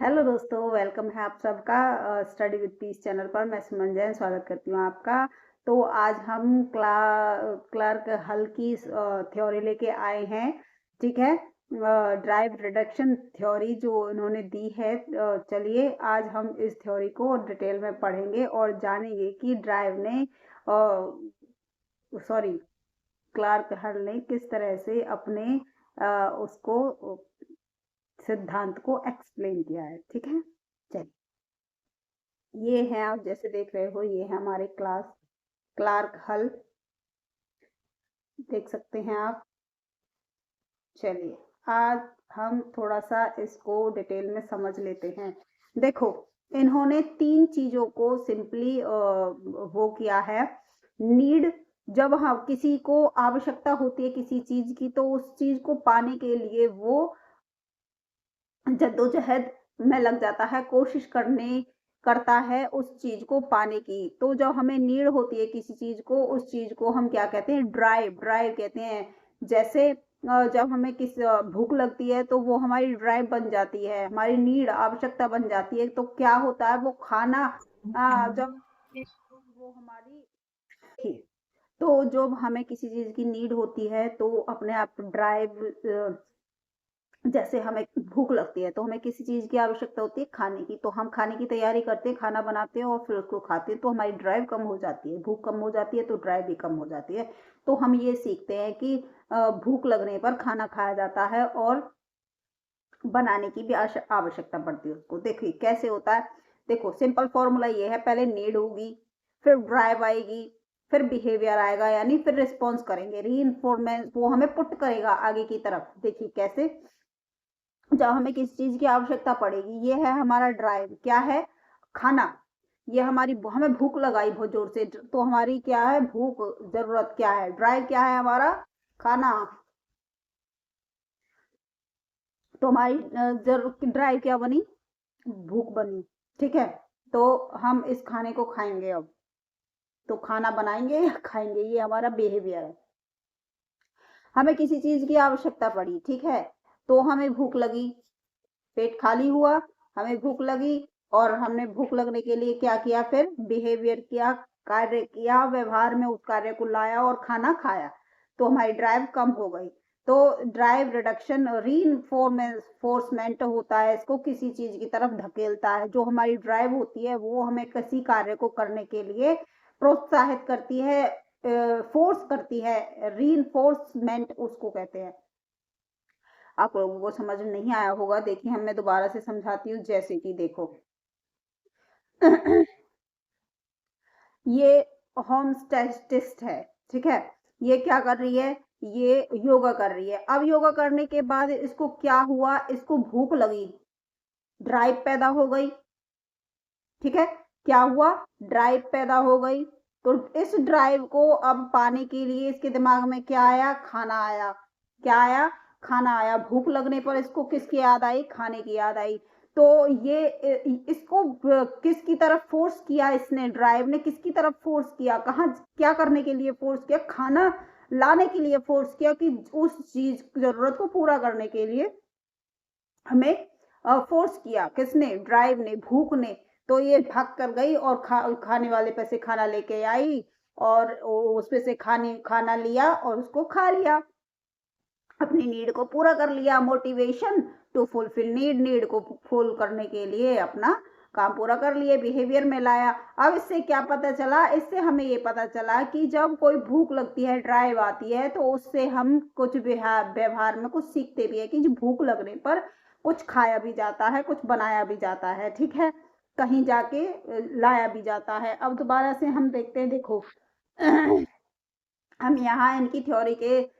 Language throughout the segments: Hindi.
हेलो दोस्तों, वेलकम है आप सबका स्टडी विद पीस चैनल पर। मैं सुमन जैन स्वागत करती हूँ आपका। तो आज हम क्लार्क हल की थ्योरी लेके आए हैं। ठीक है, ड्राइव रिडक्शन थ्योरी जो इन्होंने दी है। चलिए आज हम इस थ्योरी को डिटेल में पढ़ेंगे और जानेंगे कि ड्राइव ने सॉरी क्लार्क हल ने किस तरह से अपने उसको सिद्धांत को एक्सप्लेन किया है। ठीक है, चलिए ये है, आप जैसे देख रहे हो, ये है हमारे क्लार्क हल, देख सकते हैं आप। चलिए आज हम थोड़ा सा इसको डिटेल में समझ लेते हैं। देखो, इन्होंने तीन चीजों को सिंपली वो किया है। नीड, जब हम किसी को आवश्यकता होती है किसी चीज की, तो उस चीज को पाने के लिए वो जद्दोजहद में लग जाता है, कोशिश करता है उस चीज को पाने की। तो जब हमें नीड होती है किसी चीज को, उस चीज को हम क्या कहते हैं? ड्राइव कहते हैं। जैसे जब हमें भूख लगती है तो वो हमारी ड्राइव बन जाती है, हमारी नीड आवश्यकता बन जाती है। तो क्या होता है, वो खाना जब वो हमारी, तो जब हमें किसी चीज की नीड होती है तो अपने आप ड्राइव, जैसे हमें भूख लगती है तो हमें किसी चीज की आवश्यकता होती है खाने की, तो हम खाने की तैयारी करते हैं, खाना बनाते हैं और फिर उसको खाते हैं। तो हमारी ड्राइव कम हो जाती है, भूख कम हो जाती है तो ड्राइव भी कम हो जाती है। तो हम ये सीखते हैं कि भूख लगने पर खाना खाया जाता है और बनाने की भी आवश्यकता पड़ती है उसको। देखिए कैसे होता है। देखो सिंपल फॉर्मूला ये है, पहले नीड होगी, फिर ड्राइव आएगी, फिर बिहेवियर आएगा, यानी फिर रिस्पॉन्स करेंगे, री वो हमें पुट करेगा आगे की तरफ। देखिए कैसे, जब हमें किसी चीज की आवश्यकता पड़ेगी, ये है हमारा ड्राइव, क्या है? खाना। ये हमें भूख लगाई बहुत जोर से, तो हमारी क्या है? भूख, जरूरत क्या है? ड्राइव क्या है हमारा? खाना। तो हमारी जरूरत की ड्राइव क्या बनी? भूख बनी। ठीक है, तो हम इस खाने को खाएंगे अब। तो खाना बनाएंगे या खाएंगे, ये हमारा बिहेवियर है। हमें किसी चीज की आवश्यकता पड़ी, ठीक है, तो हमें भूख लगी, पेट खाली हुआ, हमें भूख लगी, और हमने भूख लगने के लिए क्या किया? फिर बिहेवियर किया, कार्य किया, व्यवहार में उस कार्य को लाया और खाना खाया। तो हमारी ड्राइव कम हो गई। तो ड्राइव रिडक्शन रीइंफोर्समेंट होता है, इसको किसी चीज की तरफ धकेलता है। जो हमारी ड्राइव होती है वो हमें किसी कार्य को करने के लिए प्रोत्साहित करती है, फोर्स करती है। रीइंफोर्समेंट उसको कहते हैं। आप लोगों को समझ में नहीं आया होगा, देखिए हम मैं दोबारा से समझाती हूँ। जैसे कि देखो ये होम स्टैटिस्ट है, ठीक है, ये क्या कर रही है? ये योगा कर रही है। अब योगा करने के बाद इसको क्या हुआ? इसको भूख लगी, ड्राइव पैदा हो गई। ठीक है, क्या हुआ? ड्राइव पैदा हो गई। तो इस ड्राइव को अब पाने के लिए इसके दिमाग में क्या आया? खाना आया। क्या आया? खाना आया। भूख लगने पर इसको किसकी याद आई? खाने की याद आई। तो ये इसको किसकी तरफ फोर्स किया? इसने, ड्राइव ने किसकी तरफ फोर्स किया? कहाँ, क्या करने के लिए फोर्स किया? खाना लाने के लिए फोर्स किया, कि उस चीज जरूरत को पूरा करने के लिए हमें फोर्स किया। किसने? ड्राइव ने, भूख ने। तो ये भाग कर गई और खाने वाले पे से खाना लेके आई, और उसपे से खाना लिया और उसको खा लिया, अपनी नीड को पूरा कर लिया। Motivation to fulfil need, need को फुल करने के लिए अपना काम पूरा कर लिए, बिहेवियर में लाया। अब इससे क्या पता चला? इससे हमें ये पता चला कि जब कोई भूख लगती है, ड्राइव आती है, तो उससे हम कुछ व्यवहार में कुछ सीखते भी है, कि भूख लगने पर कुछ खाया भी जाता है, कुछ बनाया भी जाता है, ठीक है, कहीं जाके लाया भी जाता है। अब दोबारा से हम देखते हैं। देखो हम यहाँ इनकी थ्योरी के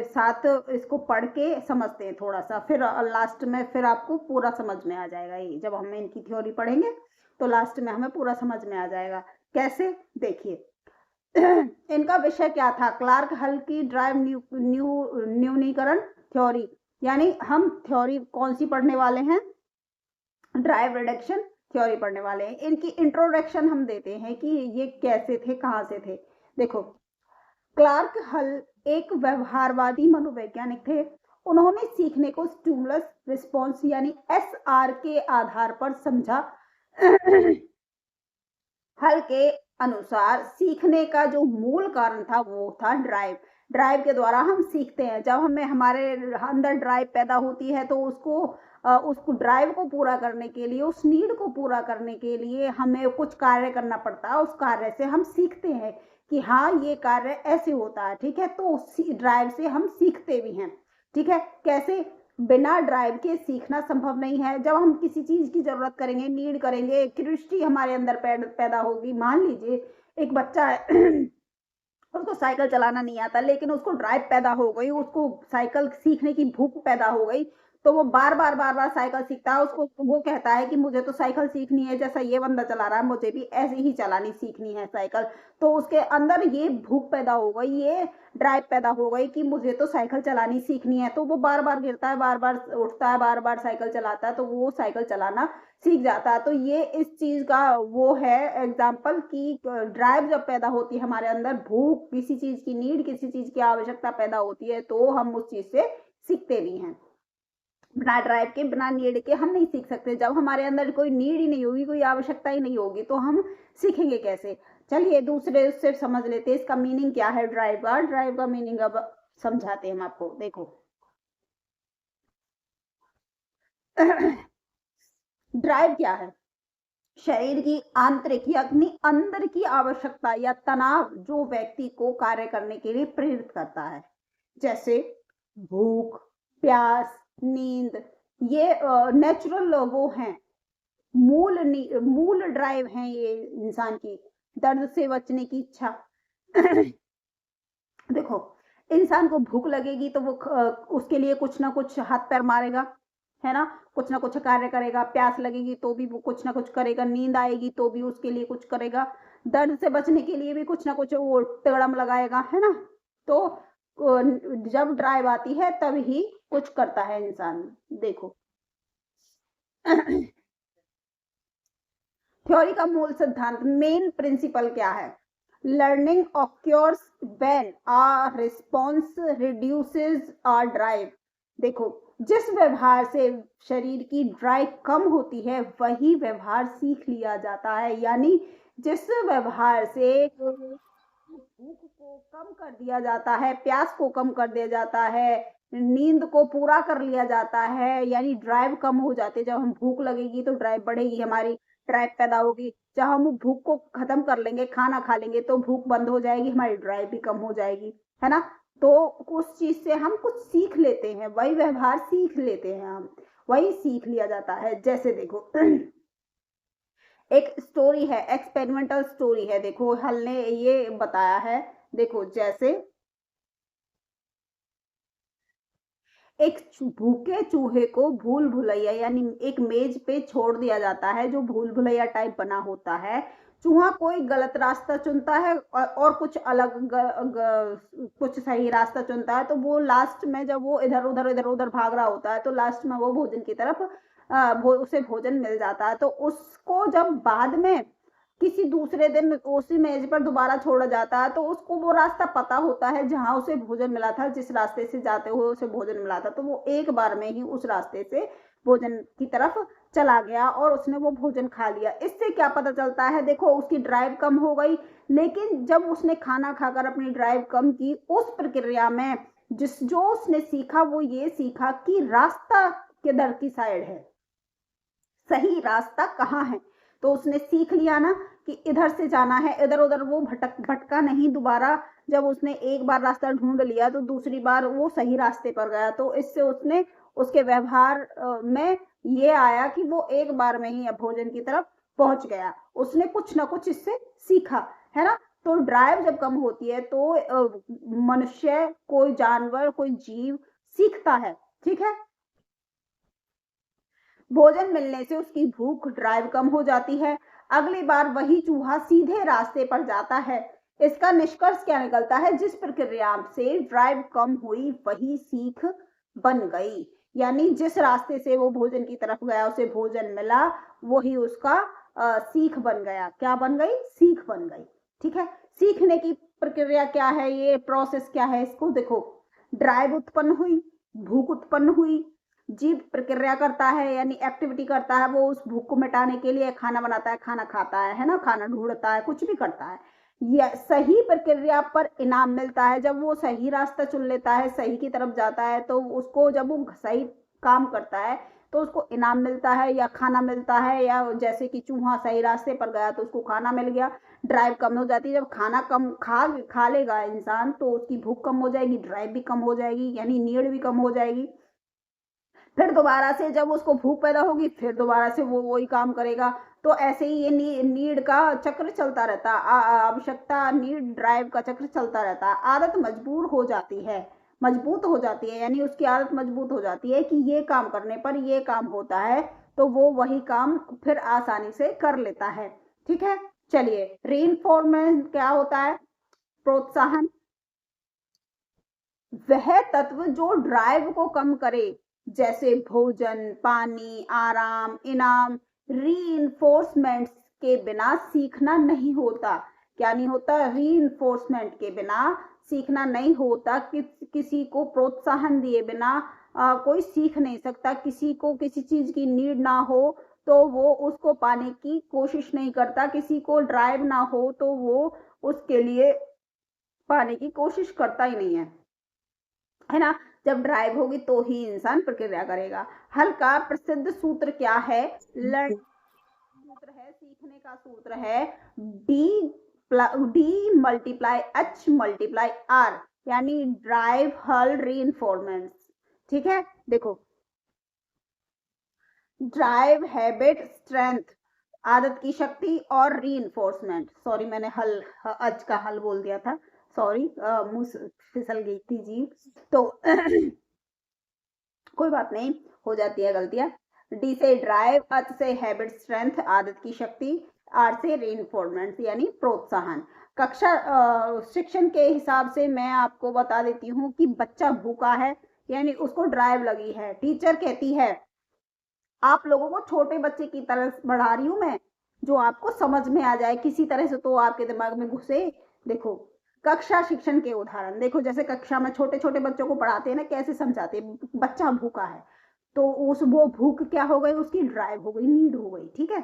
साथ इसको पढ़ के समझते हैं थोड़ा सा, फिर लास्ट में फिर आपको पूरा समझ में आ जाएगा। ये जब हम इनकी थ्योरी पढ़ेंगे तो लास्ट में हमें पूरा समझ में आ जाएगा। कैसे? देखिए इनका विषय क्या था? क्लार्क हल की ड्राइव न्यूनीकरण थ्योरी। यानी हम थ्योरी कौन सी पढ़ने वाले हैं? ड्राइव रिडक्शन थ्योरी पढ़ने वाले हैं। इनकी इंट्रोडक्शन हम देते हैं कि ये कैसे थे, कहां से थे। देखो, क्लार्क हल एक व्यवहारवादी मनोवैज्ञानिक थे उन्होंने सीखने को स्टिमुलस रिस्पॉन्स यानी SR के आधार पर समझा। हल के अनुसार सीखने का जो मूल कारण था वो था ड्राइव। ड्राइव के द्वारा हम सीखते हैं। जब हमें हमारे अंदर ड्राइव पैदा होती है तो उसको ड्राइव को पूरा करने के लिए, उस नीड को पूरा करने के लिए हमें कुछ कार्य करना पड़ता है। उस कार्य से हम सीखते हैं कि हाँ ये कार्य ऐसे होता है, ठीक है। तो ड्राइव से हम सीखते भी हैं, ठीक है। कैसे? बिना ड्राइव के सीखना संभव नहीं है। जब हम किसी चीज की जरूरत करेंगे, नीड करेंगे, क्यूरियोसिटी हमारे अंदर पैदा होगी। मान लीजिए एक बच्चा है उसको साइकिल चलाना नहीं आता, लेकिन उसको ड्राइव पैदा हो गई, उसको साइकिल सीखने की भूख पैदा हो गई, तो वो बार बार साइकिल सीखता है। उसको वो कहता है कि मुझे तो साइकिल सीखनी है, जैसा ये बंदा चला रहा है मुझे भी ऐसे ही चलानी सीखनी है साइकिल। तो उसके अंदर ये भूख पैदा हो गई, ये ड्राइव पैदा हो गई कि मुझे तो साइकिल चलानी सीखनी है। तो वो बार बार गिरता है, बार बार उठता है, बार बार साइकिल चलाता है, तो वो साइकिल चलाना सीख जाता है। तो ये इस चीज का वो है एग्जाम्पल कि ड्राइव जब पैदा होती है हमारे अंदर, भूख, किसी चीज की नीड, किसी चीज की आवश्यकता पैदा होती है, तो हम उस चीज से सीखते भी हैं। बिना ड्राइव के, बिना नीड के हम नहीं सीख सकते। जब हमारे अंदर कोई नीड ही नहीं होगी, कोई आवश्यकता ही नहीं होगी, तो हम सीखेंगे कैसे? चलिए दूसरे उससे समझ लेते हैं इसका मीनिंग क्या है ड्राइव का। ड्राइव का मीनिंग अब समझाते हैं हम आपको। देखो ड्राइव क्या है? शरीर की आंतरिक या अपनी अंदर की आवश्यकता या तनाव जो व्यक्ति को कार्य करने के लिए प्रेरित करता है, जैसे भूख, प्यास, नींद। ये नेचुरल वो हैं, मूल ड्राइव हैं ये इंसान की। दर्द से बचने की इच्छा। देखो इंसान को भूख लगेगी तो वो उसके लिए कुछ ना कुछ हाथ पैर मारेगा, है ना, कुछ ना कुछ कार्य करेगा। प्यास लगेगी तो भी वो कुछ ना कुछ करेगा। नींद आएगी तो भी उसके लिए कुछ करेगा। दर्द से बचने के लिए भी कुछ ना कुछ वो तगड़म लगाएगा, है ना। तो जब ड्राइव आती है तब ही कुछ करता है इंसान। देखो थ्योरी का मूल सिद्धांत, मेन प्रिंसिपल क्या है? Learning occurs when a response reduces a drive. देखो जिस व्यवहार से शरीर की ड्राइव कम होती है वही व्यवहार सीख लिया जाता है। यानी जिस व्यवहार से भूख को कम कर दिया जाता है, प्यास को कम कर दिया जाता है, नींद को पूरा कर लिया जाता है, यानी ड्राइव कम हो जाती है। जब हम भूख लगेगी तो ड्राइव बढ़ेगी, हमारी ड्राइव पैदा होगी। जब हम भूख को खत्म कर लेंगे, खाना खा लेंगे, तो भूख बंद हो जाएगी, हमारी ड्राइव भी कम हो जाएगी, है ना। तो उस चीज से हम कुछ सीख लेते हैं, वही व्यवहार सीख लेते हैं हम, वही सीख लिया जाता है। जैसे देखो एक स्टोरी है, एक्सपेरिमेंटल स्टोरी है। देखो हल ने ये बताया है। देखो जैसे एक भूखे चूहे को भूल भुलैया यानी एक मेज पे छोड़ दिया जाता है जो भूल भुलैया टाइप बना होता है। चूहा कोई गलत रास्ता चुनता है और कुछ अलग कुछ सही रास्ता चुनता है। तो वो लास्ट में जब वो इधर उधर भाग रहा होता है तो लास्ट में वो भोजन की तरफ उसे भोजन मिल जाता है। तो उसको जब बाद में किसी दूसरे दिन उसी मेज पर दोबारा छोड़ा जाता है तो उसको वो रास्ता पता होता है जहां उसे भोजन मिला था, जिस रास्ते से जाते हुए उसे भोजन मिला था। तो वो एक बार में ही उस रास्ते से भोजन की तरफ चला गया और उसने वो भोजन खा लिया। इससे क्या पता चलता है? देखो उसकी ड्राइव कम हो गई, लेकिन जब उसने खाना खाकर अपनी ड्राइव कम की, उस प्रक्रिया में जो उसने सीखा वो ये सीखा कि रास्ता किधर की साइड है, सही रास्ता कहाँ है। तो उसने सीख लिया ना कि इधर से जाना है, इधर उधर वो भटका नहीं दोबारा। जब उसने एक बार रास्ता ढूंढ लिया तो दूसरी बार वो सही रास्ते पर गया। तो इससे उसने उसके व्यवहार में ये आया कि वो एक बार में ही भोजन की तरफ पहुंच गया। उसने कुछ ना कुछ इससे सीखा, है ना। तो ड्राइव जब कम होती है तो मनुष्य, कोई जानवर, कोई जीव सीखता है, ठीक है। भोजन मिलने से उसकी भूख, ड्राइव कम हो जाती है। अगली बार वही चूहा सीधे रास्ते पर जाता है। इसका निष्कर्ष क्या निकलता है? जिस प्रक्रिया से ड्राइव कम हुई वही सीख बन गई। यानी जिस रास्ते से वो भोजन की तरफ गया, उसे भोजन मिला, वही उसका सीख बन गया। क्या बन गई? सीख बन गई, ठीक है। सीखने की प्रक्रिया क्या है, ये प्रोसेस क्या है? इसको देखो, ड्राइव उत्पन्न हुई, भूख उत्पन्न हुई, जीव प्रक्रिया करता है यानी एक्टिविटी करता है, वो उस भूख को मिटाने के लिए खाना बनाता है, खाना खाता है ना, खाना ढूंढता है, कुछ भी करता है। या सही प्रक्रिया पर इनाम मिलता है, जब वो सही रास्ता चुन लेता है, सही की तरफ जाता है, तो उसको जब वो सही काम करता है तो उसको इनाम मिलता है या खाना मिलता है, या जैसे कि चूहा सही रास्ते पर गया तो उसको खाना मिल गया। ड्राइव कम हो जाती है, जब खाना कम खा लेगा इंसान तो उसकी भूख कम हो जाएगी, ड्राइव भी कम हो जाएगी यानी नीड भी कम हो जाएगी। फिर दोबारा से जब उसको भूख पैदा होगी फिर दोबारा से वो वही काम करेगा। तो ऐसे ही ये नीड का चक्र चलता रहता है, आवश्यकता नीड ड्राइव का चक्र चलता रहता है। आदत मजबूर हो जाती है, मजबूत हो जाती है, यानी उसकी आदत मजबूत हो जाती है कि ये काम करने पर ये काम होता है, तो वो वही काम फिर आसानी से कर लेता है। ठीक है, चलिए रीइंफोर्समेंट क्या होता है? प्रोत्साहन, वह तत्व जो ड्राइव को कम करे, जैसे भोजन, पानी, आराम, इनाम। रीइंफोर्समेंट के बिना सीखना नहीं होता। क्या नहीं होता? रीइंफोर्समेंट के बिना सीखना नहीं होता। किसी को प्रोत्साहन दिए बिना कोई सीख नहीं सकता। किसी को किसी चीज की नीड ना हो तो वो उसको पाने की कोशिश नहीं करता। किसी को ड्राइव ना हो तो वो उसके लिए पाने की कोशिश करता ही नहीं है ना। जब ड्राइव होगी तो ही इंसान प्रक्रिया करेगा। हल का प्रसिद्ध सूत्र क्या है? लर्न सूत्र है, सीखने का सूत्र है D D multiply H multiply R, यानी ड्राइव, हल, री। ठीक है, देखो ड्राइव, हैबिट, स्ट्रेंथ, आदत की शक्ति, और री। सॉरी, मैंने हल आज का हल बोल दिया था, सॉरी, मुंह फिसल गई थी जीभ तो कोई बात नहीं, हो जाती है गलतियां। डी से ड्राइव, एच से हैबिट स्ट्रेंथ आदत की शक्ति, आर से रीइंफोर्समेंट यानी प्रोत्साहन। कक्षा शिक्षण के हिसाब से मैं आपको बता देती हूँ कि बच्चा भूखा है यानी उसको ड्राइव लगी है। टीचर कहती है आप लोगों को छोटे बच्चे की तरह बढ़ा रही हूं मैं, जो आपको समझ में आ जाए किसी तरह से, तो आपके दिमाग में घुसे। देखो कक्षा शिक्षण के उदाहरण देखो, जैसे कक्षा में छोटे छोटे बच्चों को पढ़ाते हैं ना, कैसे समझाते हैं। बच्चा भूखा है तो उस वो भूख क्या हो गई, उसकी ड्राइव हो गई, नीड हो गई। ठीक है,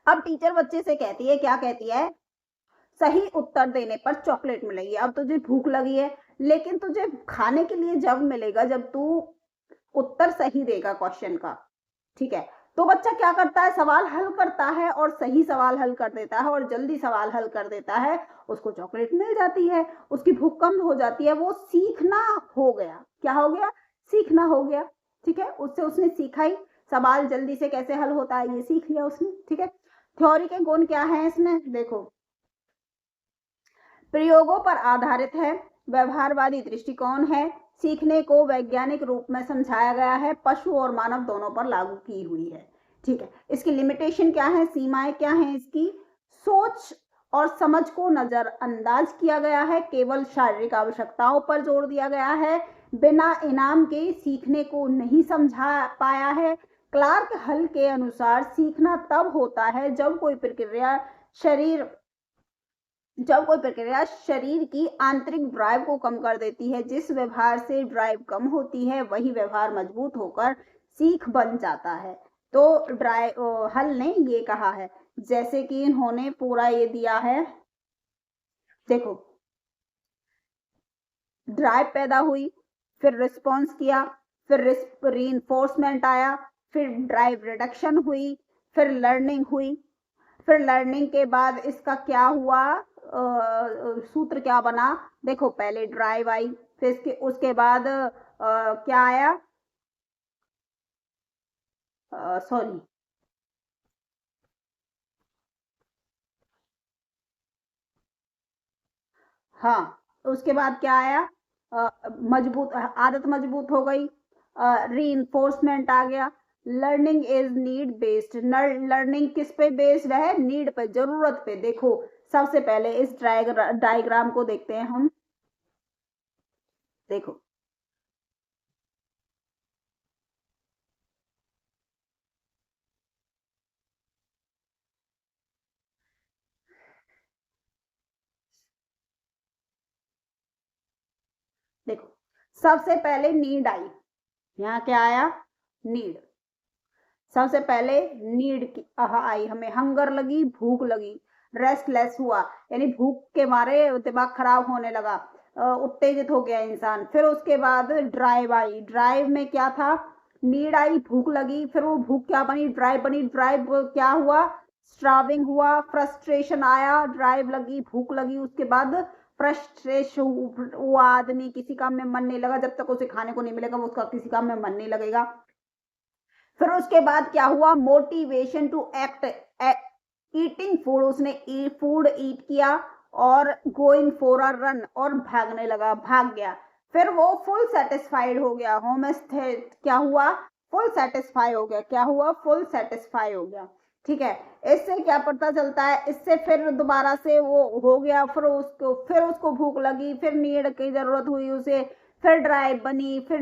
अब टीचर बच्चे से कहती है, क्या कहती है? सही उत्तर देने पर चॉकलेट मिलेगी। अब तुझे भूख लगी है, लेकिन तुझे खाने के लिए जब मिलेगा जब तू उत्तर सही देगा क्वेश्चन का। ठीक है, तो बच्चा क्या करता है? सवाल हल करता है और सही सवाल हल कर देता है और जल्दी सवाल हल कर देता है, उसको चॉकलेट मिल जाती है, उसकी भूख कम हो जाती है। वो सीखना हो गया। क्या हो गया? सीखना हो गया। ठीक है, उससे उसने सीखा ही, सवाल जल्दी से कैसे हल होता है ये सीख लिया उसने। ठीक है, थ्योरी के गुण क्या है इसमें? देखो प्रयोगों पर आधारित है, व्यवहारवादी दृष्टिकोण है, सीखने को वैज्ञानिक रूप में समझाया गया है, पशु और मानव दोनों पर लागू की हुई है। ठीक है, इसकी लिमिटेशन क्या है, सीमाएं क्या है इसकी? सोच और समझ को नजरअंदाज किया गया है, केवल शारीरिक आवश्यकताओं पर जोर दिया गया है, बिना इनाम के सीखने को नहीं समझा पाया है। क्लार्क हल के अनुसार सीखना तब होता है शरीर जब कोई प्रक्रिया शरीर की आंतरिक ड्राइव को कम कर देती है। जिस व्यवहार से ड्राइव कम होती है वही व्यवहार मजबूत होकर सीख बन जाता है। तो हल ने ये कहा है, जैसे कि इन्होंने पूरा ये दिया है। देखो ड्राइव पैदा हुई, फिर रिस्पॉन्स किया, फिर रीइंफोर्समेंट आया, फिर ड्राइव रिडक्शन हुई, फिर लर्निंग हुई, फिर लर्निंग के बाद इसका क्या हुआ, सूत्र क्या बना? देखो पहले ड्राइव आई, फिर उसके बाद क्या आया, सॉरी, हाँ, उसके बाद क्या आया? मजबूत आदत मजबूत हो गई, रीइंफोर्समेंट आ गया। Learning is need based. Learning किस पे बेस्ड है? नीड पे, जरूरत पे। देखो सबसे पहले इस डायग्राम को देखते हैं हम। देखो देखो सबसे पहले नीड आई, यहाँ क्या आया, नीड। सबसे पहले नीड की आई, हमें हंगर लगी, भूख लगी, रेस्टलेस हुआ, यानी भूख के मारे दिमाग खराब होने लगा, उत्तेजित हो गया इंसान। फिर उसके बाद ड्राइव आई, ड्राइव में क्या था, नीड आई, भूख लगी, फिर वो भूख क्या बनी, ड्राइव बनी, ड्राइव क्या हुआ, स्ट्राविंग हुआ, फ्रस्ट्रेशन आया, ड्राइव लगी, भूख लगी, उसके बाद फ्रस्ट्रेशन हुआ, आदमी किसी काम में मन नहीं लगा, जब तक उसे खाने को नहीं मिलेगा वो उसका किसी काम में मन नहीं लगेगा। फिर उसके बाद क्या हुआ, motivation to act, eating food, उसने फूड ईट किया और गोइंग फॉर अ रन, और भागने लगा, भाग गया। फिर वो फुल सेटिस्फाइड हो गया, होमोस्थेट क्या हुआ, फुल सेटिस्फाई हो गया, क्या हुआ, फुल सेटिस्फाई हो गया। ठीक है, इससे क्या पता चलता है, इससे फिर दोबारा से वो हो गया, फिर उसको भूख लगी, फिर नीड की जरूरत हुई उसे, फिर ड्राइव बनी, फिर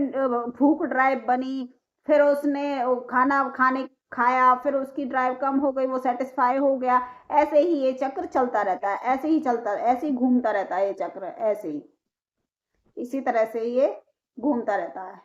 भूख ड्राइव बनी, फिर उसने खाना खाने खाया, फिर उसकी ड्राइव कम हो गई, वो सेटिस्फाई हो गया। ऐसे ही ये चक्र चलता रहता है, ऐसे ही चलता, ऐसे ही घूमता रहता है ये चक्र, ऐसे ही इसी तरह से ये घूमता रहता है।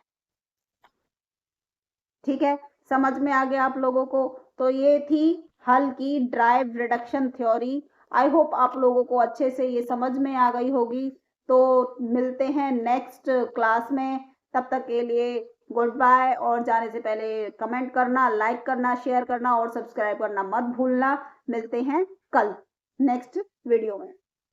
ठीक है, समझ में आ गया आप लोगों को? तो ये थी हल की drive reduction theory. I hope आप लोगों को अच्छे से ये समझ में आ गई होगी। तो मिलते हैं नेक्स्ट क्लास में, तब तक के लिए गुड बाय। और जाने से पहले कमेंट करना, लाइक करना, शेयर करना और सब्सक्राइब करना मत भूलना। मिलते हैं कल नेक्स्ट वीडियो में।